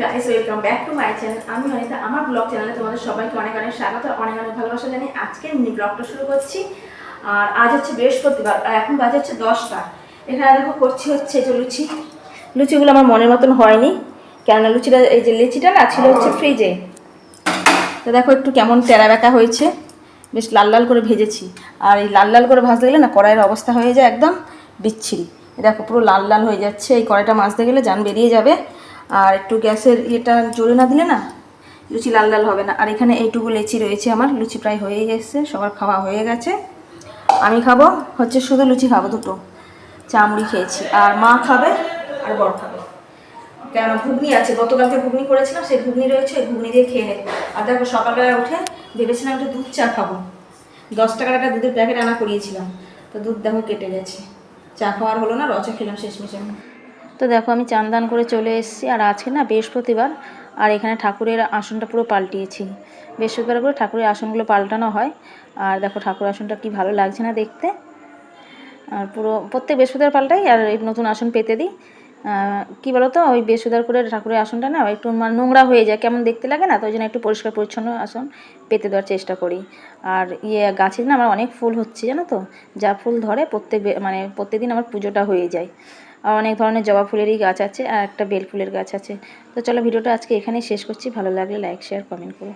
Guys, welcome back to my channel. আমি অনিতা। আমার blog চ্যানেলে তোমাদের সবাইকে অনেক অনেক স্বাগত, অনেক অনেক ভালোবাসা জানিয়ে আজকে মিনি ব্লগটা শুরু করছি। আর আজ হচ্ছে বৃহস্পতিবার আর এখন বাজে হচ্ছে 10টা। এখানে দেখো করছি হচ্ছে যে লুচিগুলো আমার মনের মতন হয়নি, কেননা লুচিটা এই যে লিচিটা না ছিল হচ্ছে ফ্রিজে। তো দেখো একটু কেমন টেরা বেঁকা হয়েছে, বেশ লাল লাল করে ভেজেছি। আর এই লাল লাল করে ভাজতে গেলে না কড়াইয়ের অবস্থা হয়ে যায় একদম বিচ্ছিরি। দেখো পুরো লাল লাল হয়ে যাচ্ছে, এই কড়াইটা মাজতে গেলে জান বেরিয়ে যাবে। আর একটু গ্যাসের ইয়েটা জোরে না দিলে না লুচি লাল লাল হবে না। আর এখানে এইটুকু লেচি রয়েছে, আমার লুচি প্রায় হয়ে গেছে, সবার খাওয়া হয়ে গেছে। আমি খাবো হচ্ছে শুধু লুচি খাবো, দুটো চা মুড়ি খেয়েছি। আর মা খাবে আর বর খাবে, কেন ঘুগনি আছে, গতকালকে ঘুগনি করেছিলাম, সেই ঘুগনি রয়েছে, ওই ঘুগনি দিয়ে খেয়ে নেব। আর দেখো সকালবেলা উঠে ভেবেছিলাম একটু দুধ চা খাবো, 10 টাকার একটা দুধের প্যাকেট আনা করিয়েছিলাম, তো দুধ দেখো কেটে গেছে, চা খাওয়ার হলো না, রচা খেলাম শেষমেশ আমি। তো দেখো আমি চান দান করে চলে এসেছি। আর আজকে না বৃহস্পতিবার, আর এখানে ঠাকুরের আসনটা পুরো পাল্টিয়েছি। বৃহস্পতিবার করে ঠাকুরের আসনগুলো পাল্টানো হয়। আর দেখো ঠাকুরের আসনটা কি ভালো লাগছে না দেখতে। আর পুরো প্রত্যেক বৃহস্পতিবার পাল্টাই আর এই নতুন আসন পেতে দিই। কী বলো তো, ওই বৃহস্পতিবার করে ঠাকুরের আসনটা না একটু নোংরা হয়ে যায়, কেমন দেখতে লাগে না, তো ওই জন্য একটু পরিষ্কার পরিচ্ছন্ন আসন পেতে দেওয়ার চেষ্টা করি। আর গাছে না আমার অনেক ফুল হচ্ছে জানো তো, যা ফুল ধরে প্রত্যেক দিন আমার পুজোটা হয়ে যায়। আর অনেক ধরনের জবা ফুলেরই গাছ আছে আর একটা বেল ফুলের গাছ আছে। তো চলো ভিডিওটা আজকে এখানেই শেষ করছি, ভালো লাগলে লাইক শেয়ার কমেন্ট করো।